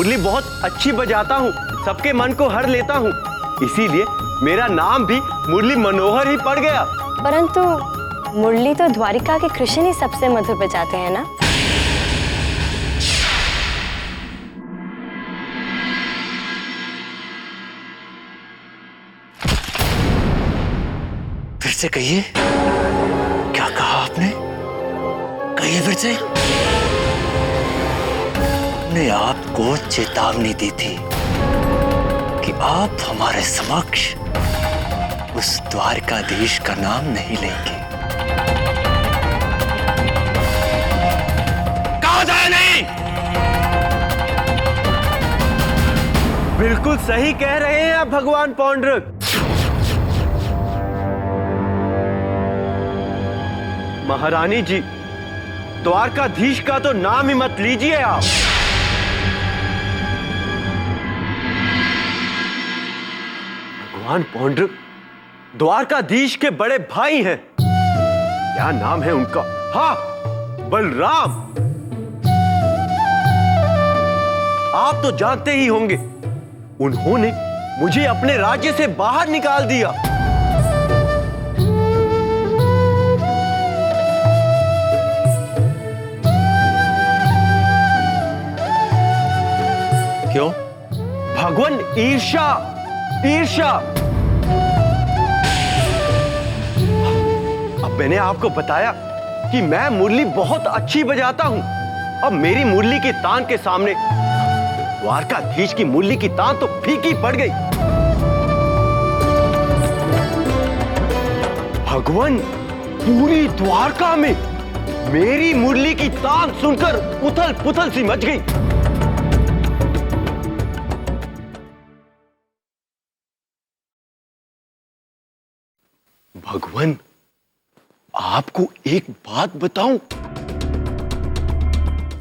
मुरली बहुत अच्छी बजाता हूँ, सबके मन को हर लेता हूँ, इसीलिए मेरा नाम भी मुरली मनोहर ही पड़ गया। परंतु मुरली तो द्वारिका के कृष्ण ही सबसे मधुर बजाते हैं ना? फिर से कहिए, क्या कहा आपने? कहिए फिर से। ने आपको चेतावनी दी थी कि आप हमारे समक्ष उस द्वारकाधीश का नाम नहीं लेंगे। कहा जाए नहीं? बिल्कुल सही कह रहे हैं आप भगवान पौंड्रक। महारानी जी, द्वारकाधीश का तो नाम ही मत लीजिए आप। भगवान पौंड्रक द्वारकाधीश के बड़े भाई हैं। क्या नाम है उनका? हाँ, बलराम। आप तो जानते ही होंगे, उन्होंने मुझे अपने राज्य से बाहर निकाल दिया। क्यों? भगवान, ईर्ष्या, ईर्ष्या। अब मैंने आपको बताया कि मैं मुरली बहुत अच्छी बजाता हूं। अब मेरी मुरली की तान के सामने द्वारकाधीश की मुरली की तान तो फीकी पड़ गई। भगवान, पूरी द्वारका में मेरी मुरली की तान सुनकर उथल पुथल सी मच गई। भगवान, आपको एक बात बताऊं,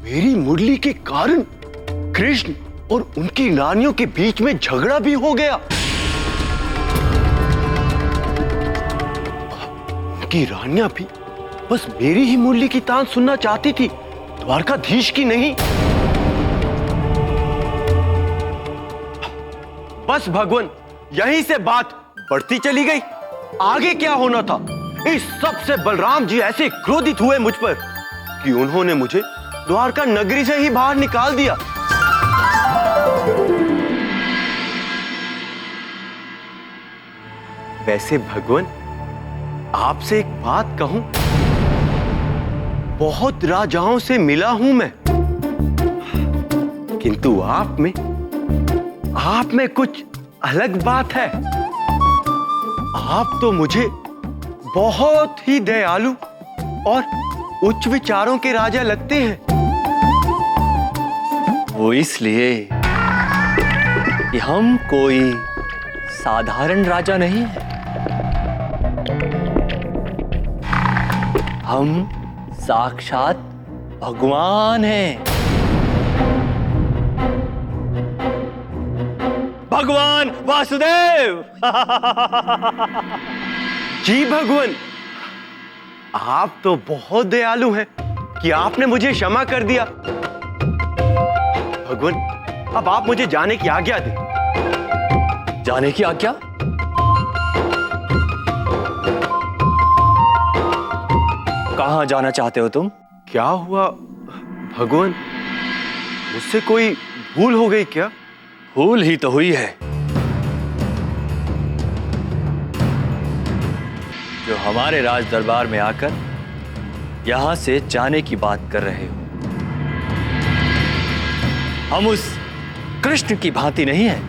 मेरी मुरली के कारण कृष्ण और उनकी रानियों के बीच में झगड़ा भी हो गया। उनकी रानियां भी बस मेरी ही मुरली की तान सुनना चाहती थी, द्वारकाधीश की नहीं। बस भगवान, यहीं से बात बढ़ती चली गई। आगे क्या होना था, इस सब से बलराम जी ऐसे क्रोधित हुए मुझ पर कि उन्होंने मुझे द्वारका नगरी से ही बाहर निकाल दिया। वैसे भगवान, आपसे एक बात कहूं, बहुत राजाओं से मिला हूं मैं, किंतु आप में कुछ अलग बात है। आप तो मुझे बहुत ही दयालु और उच्च विचारों के राजा लगते हैं। वो इसलिए कि हम कोई साधारण राजा नहीं है। हम साक्षात भगवान हैं। भगवान वासुदेव। जी भगवान, आप तो बहुत दयालु हैं कि आपने मुझे क्षमा कर दिया। भगवान, अब आप मुझे जाने की आज्ञा दें। जाने की आज्ञा? कहां जाना चाहते हो तुम? क्या हुआ भगवान, मुझसे कोई भूल हो गई क्या? भूल ही तो हुई है, जो हमारे राज दरबार में आकर यहां से जाने की बात कर रहे हो। हम उस कृष्ण की भांति नहीं हैं।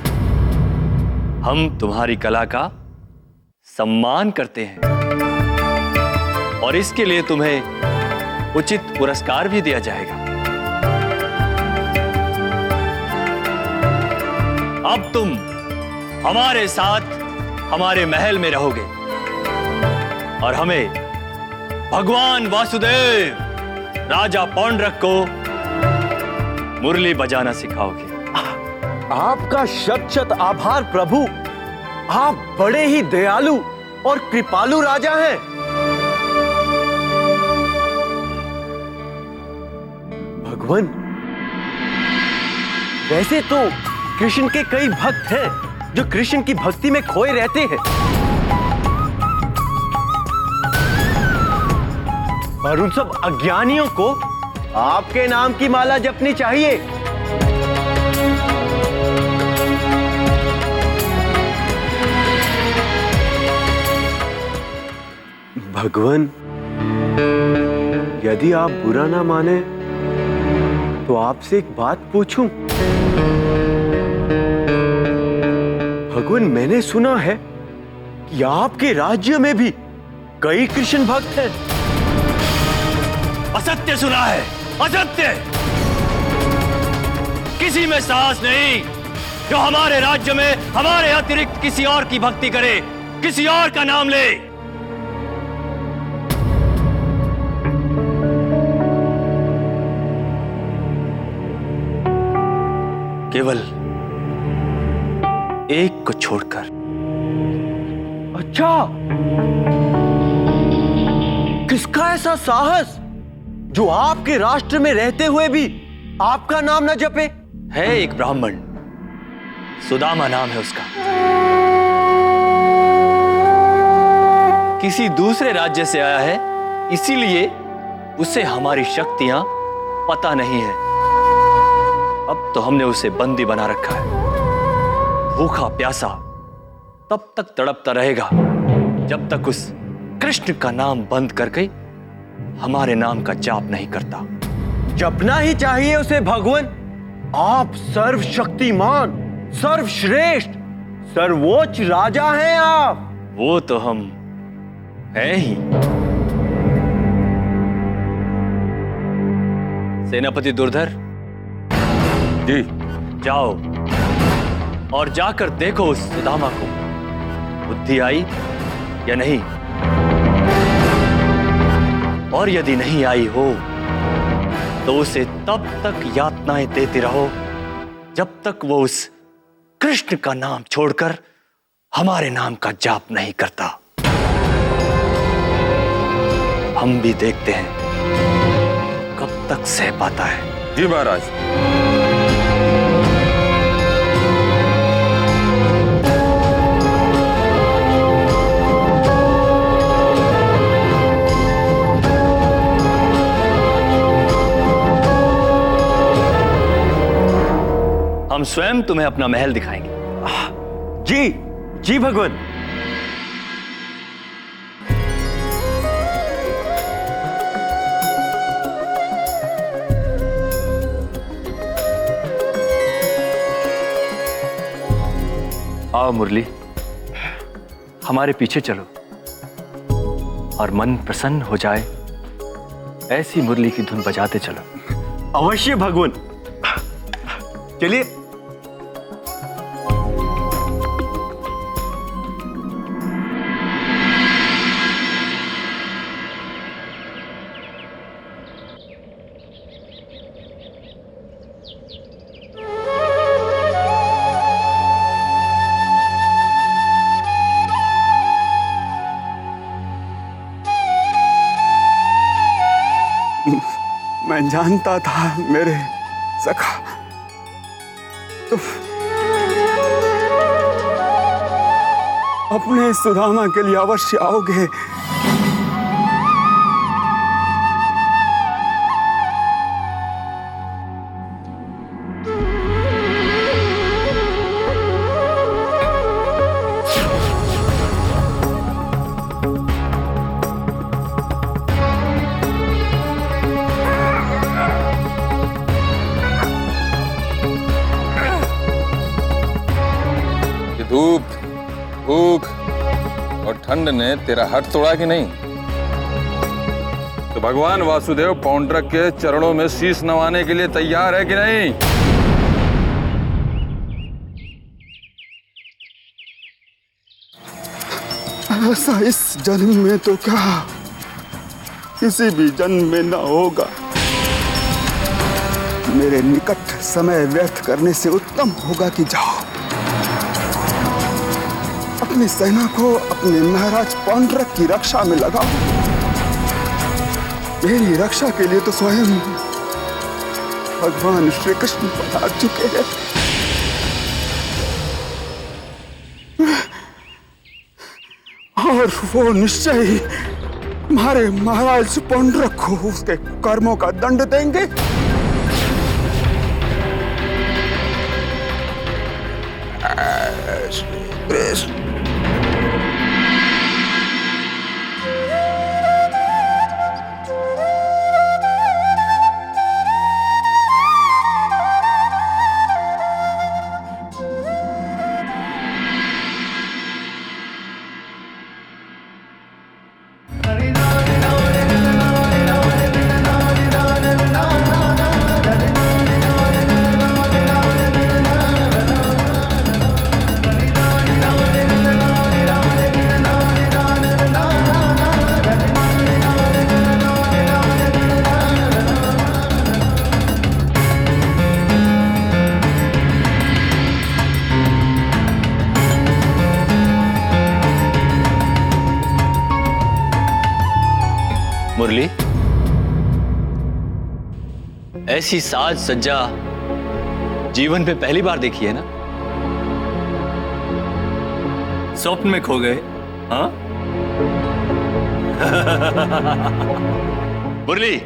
हम तुम्हारी कला का सम्मान करते हैं और इसके लिए तुम्हें उचित पुरस्कार भी दिया जाएगा। अब तुम हमारे साथ हमारे महल में रहोगे और हमें भगवान वासुदेव राजा पौंड्रक को मुरली बजाना सिखाओगे। आपका शत शत आभार प्रभु। आप बड़े ही दयालु और कृपालु राजा हैं। भगवान, वैसे तो कृष्ण के कई भक्त हैं जो कृष्ण की भक्ति में खोए रहते हैं, पर उन सब अज्ञानियों को आपके नाम की माला जपनी चाहिए। भगवान, यदि आप बुरा ना माने तो आपसे एक बात पूछूं? भगवान, मैंने सुना है कि आपके राज्य में भी कई कृष्ण भक्त हैं। असत्य सुना है, असत्य। किसी में साहस नहीं जो हमारे राज्य में हमारे अतिरिक्त किसी और की भक्ति करे, किसी और का नाम ले। केवल एक को छोड़कर। अच्छा, किसका ऐसा साहस जो आपके राष्ट्र में रहते हुए भी आपका नाम न जपे? है एक ब्राह्मण, सुदामा नाम है उसका। किसी दूसरे राज्य से आया है, इसीलिए उसे हमारी शक्तियां पता नहीं है। अब तो हमने उसे बंदी बना रखा है। भूखा प्यासा तब तक तड़पता रहेगा जब तक उस कृष्ण का नाम बंद करके हमारे नाम का जाप नहीं करता। जपना ही चाहिए उसे भगवान। आप सर्वशक्तिमान, सर्वश्रेष्ठ, सर्वोच्च राजा हैं आप। वो तो हम हैं ही। सेनापति दुर्धर जी। जाओ और जाकर देखो उस सुदामा को बुद्धि आई या नहीं, और यदि नहीं आई हो तो उसे तब तक यातनाएं देते रहो जब तक वो उस कृष्ण का नाम छोड़कर हमारे नाम का जाप नहीं करता। हम भी देखते हैं कब तक सह पाता है। जी महाराज। हम स्वयं तुम्हें अपना महल दिखाएंगे। जी जी भगवान। आओ मुरली, हमारे पीछे चलो और मन प्रसन्न हो जाए ऐसी मुरली की धुन बजाते चलो। अवश्य भगवान, चलिए। मैं जानता था मेरे सखा तुम अपने सुदामा के लिए अवश्य आओगे। धूप, भूख और ठंड ने तेरा हट तोड़ा कि नहीं? तो भगवान वासुदेव पौंड्रक के चरणों में शीश नवाने के लिए तैयार है कि नहीं? ऐसा इस जन्म में तो क्या किसी भी जन्म में न होगा। मेरे निकट समय व्यर्थ करने से उत्तम होगा कि जाओ अपनी सेना को अपने महाराज पौंड्रक की रक्षा में लगाओ। मेरी रक्षा के लिए तो स्वयं भगवान श्री कृष्ण पधार चुके हैं। और वो निश्चय ही हमारे महाराज पौंड्रक को उसके कर्मों का दंड देंगे। श्री कृष्ण। मुरली, ऐसी साज सज्जा जीवन में पहली बार देखी है ना? स्वप्न में खो गए? हाँ? मुरली,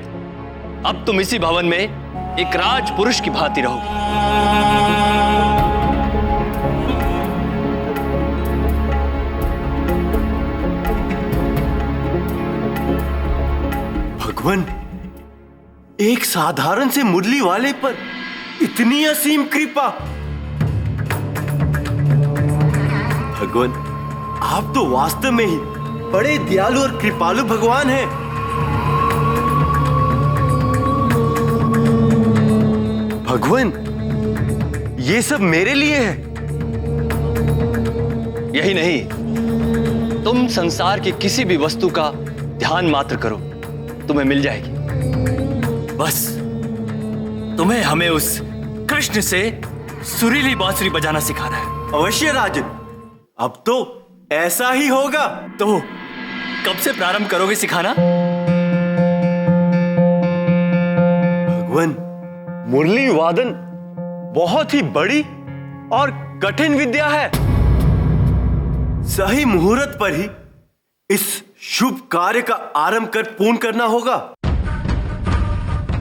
अब तुम इसी भवन में एक राजपुरुष की भांति रहो। भगवान, एक साधारण से मुरली वाले पर इतनी असीम कृपा। भगवान, आप तो वास्तव में ही बड़े दयालु और कृपालु भगवान हैं। भगवान, ये सब मेरे लिए है। यही नहीं, तुम संसार की किसी भी वस्तु का ध्यान मात्र करो, तुम्हें मिल जाएगी। बस तुम्हें हमें उस कृष्ण से सुरीली बांसुरी बजाना सिखाना है। अवश्य राजन, अब तो ऐसा ही होगा। तो कब से प्रारंभ करोगे सिखाना? भगवान, मुरली वादन बहुत ही बड़ी और कठिन विद्या है। सही मुहूर्त पर ही इस शुभ कार्य का आरंभ कर पूर्ण करना होगा।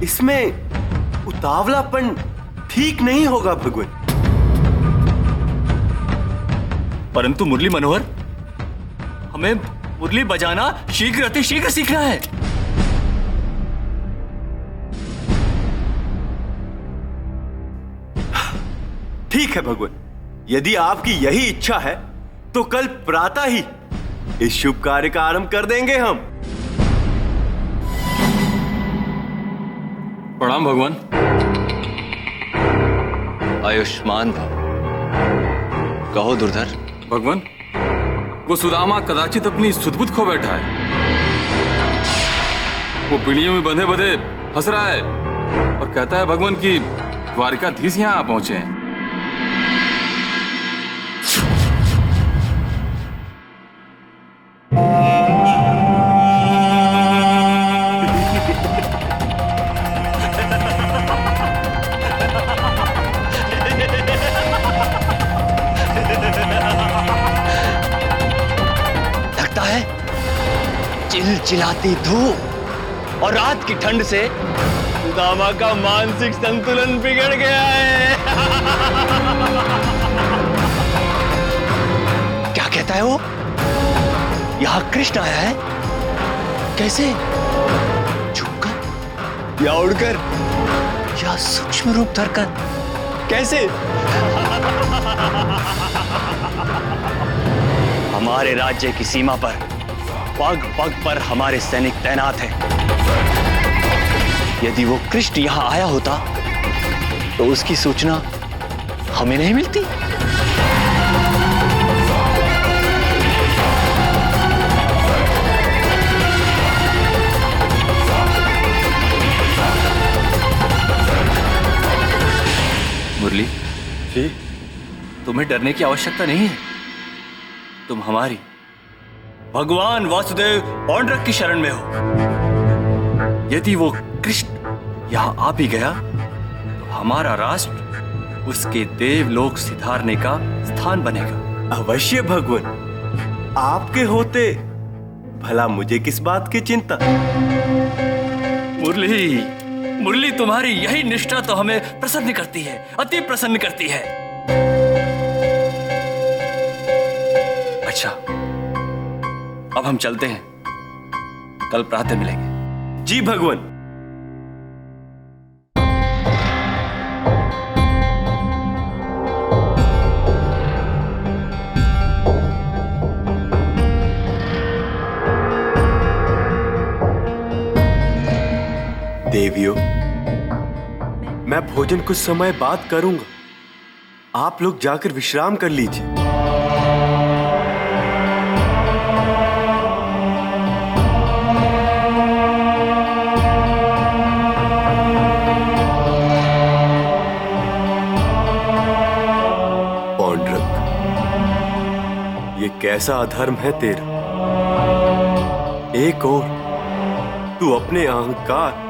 इसमें उतावलापन ठीक नहीं होगा भगवान। परंतु मुरली मनोहर, हमें मुरली बजाना शीघ्र अति शीघ्र सीखना है। ठीक है भगवान, यदि आपकी यही इच्छा है तो कल प्रातः ही इस शुभ कार्य का आरंभ कर देंगे हम। प्रणाम भगवान। आयुष्मान भव। कहो दुर्धर। भगवान, वो सुदामा कदाचित अपनी सुध-बुध खो बैठा है। वो पीढ़ियों में बंधे बंधे हंस रहा है और कहता है भगवान कि द्वारिकाधीश यहाँ आ पहुंचे हैं। चिलचिलाती धूप और रात की ठंड से सुदामा का मानसिक संतुलन बिगड़ गया है। क्या कहता है वो? यहां कृष्ण आया है? कैसे? छुपकर या उड़कर या सूक्ष्म रूप धरकर? कैसे? हमारे राज्य की सीमा पर पग पग पर हमारे सैनिक तैनात हैं। यदि वो कृष्ण यहां आया होता तो उसकी सूचना हमें नहीं मिलती। मुरली जी, तुम्हें डरने की आवश्यकता नहीं है। तुम हमारी भगवान वासुदेव पौंड्रक की शरण में हो। यदि वो कृष्ण यहां आ भी गया हमारा राष्ट्र उसके देवलोक सिधारने का स्थान बनेगा। अवश्य भगवान, आपके होते भला मुझे किस बात की चिंता। मुरली, मुरली, तुम्हारी यही निष्ठा तो हमें प्रसन्न करती है, अति प्रसन्न करती है। अच्छा, अब हम चलते हैं, कल प्रातः मिलेंगे। जी भगवान। देवियों, मैं भोजन कुछ समय बाद करूंगा, आप लोग जाकर विश्राम कर लीजिए। पौंड्रक, ये कैसा अधर्म है तेरा। एक और तू अपने अहंकार,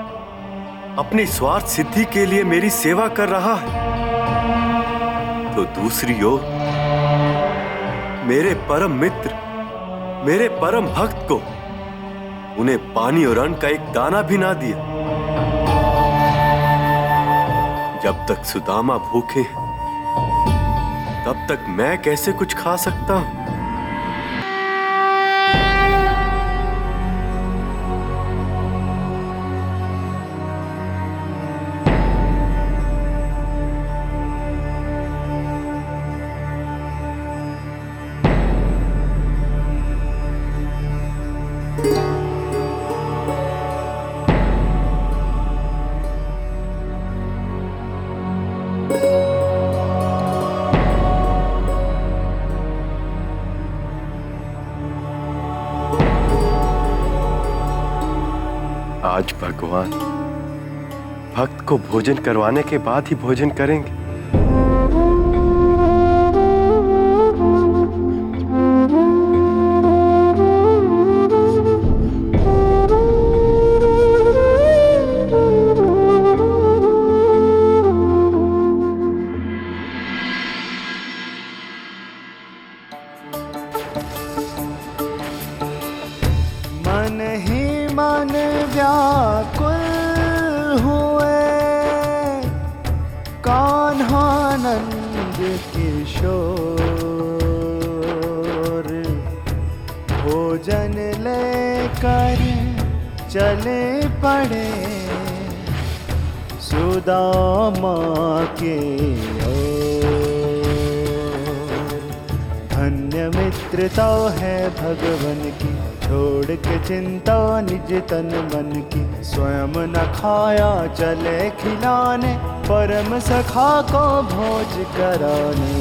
अपनी स्वार्थ सिद्धि के लिए मेरी सेवा कर रहा है, तो दूसरी ओर मेरे परम मित्र, मेरे परम भक्त को उन्हें पानी और अन्न का एक दाना भी ना दिया। जब तक सुदामा भूखे हैं, तब तक मैं कैसे कुछ खा सकता हूं। आज भगवान भक्त को भोजन करवाने के बाद ही भोजन करेंगे। मन ही मन व्याकुल हुए कान्हानंद किशोर, भोजन लेकर चले पड़े सुदामा के ओर। धन्य मित्रता है भगवन की, छोड़ के चिंता निज तन मन की। स्वयं न खाया चले खिलाने, परम सखा को भोज कराने।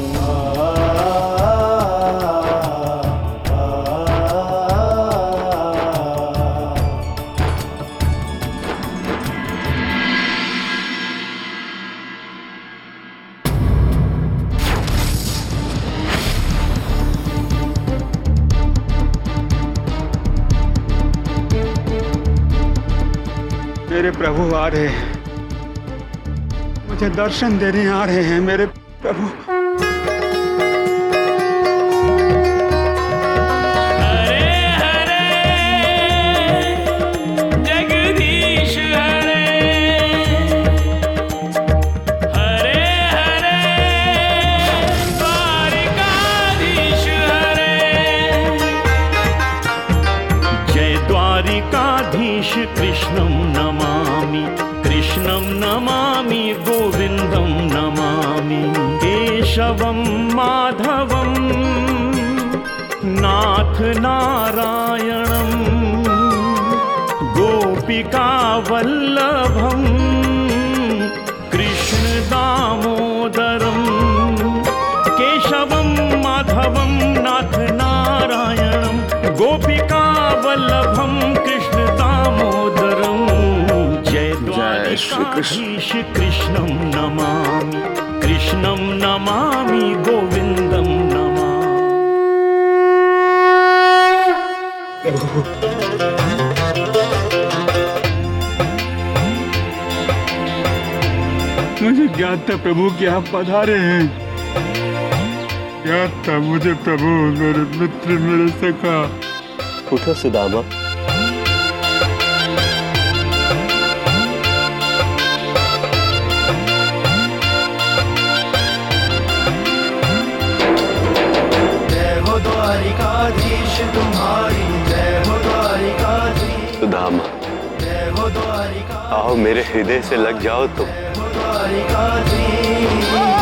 मेरे प्रभु आ रहे हैं, मुझे दर्शन देने आ रहे हैं मेरे प्रभु। कृष्णं नमामि, कृष्णं नमामि, गोविन्दं नमामि, केशवं माधवं नाथ नारायणं, गोपिका वल्लभं कृष्ण दामोदरं, केशवं माधवं नाथ नारायणं, गोपिका वल्लभं कृष्ण दामोदरं। जय द्वारिकाधीश कृष्णं नमामि, कृष्णं नमामि, गोविन्दं नमामि। मुझे ज्ञात था प्रभु कि आप पधारे हैं। ज्ञात था मुझे प्रभु, मेरे मित्र, मेरे सखा। उठो सुदामा। जय हो द्वारिकाधीश तुम्हारी, जय हो द्वारिकाधीश। सुदामा, जय हो द्वारिका, आओ मेरे हृदय से लग जाओ तुम। द्वारिकाधीश।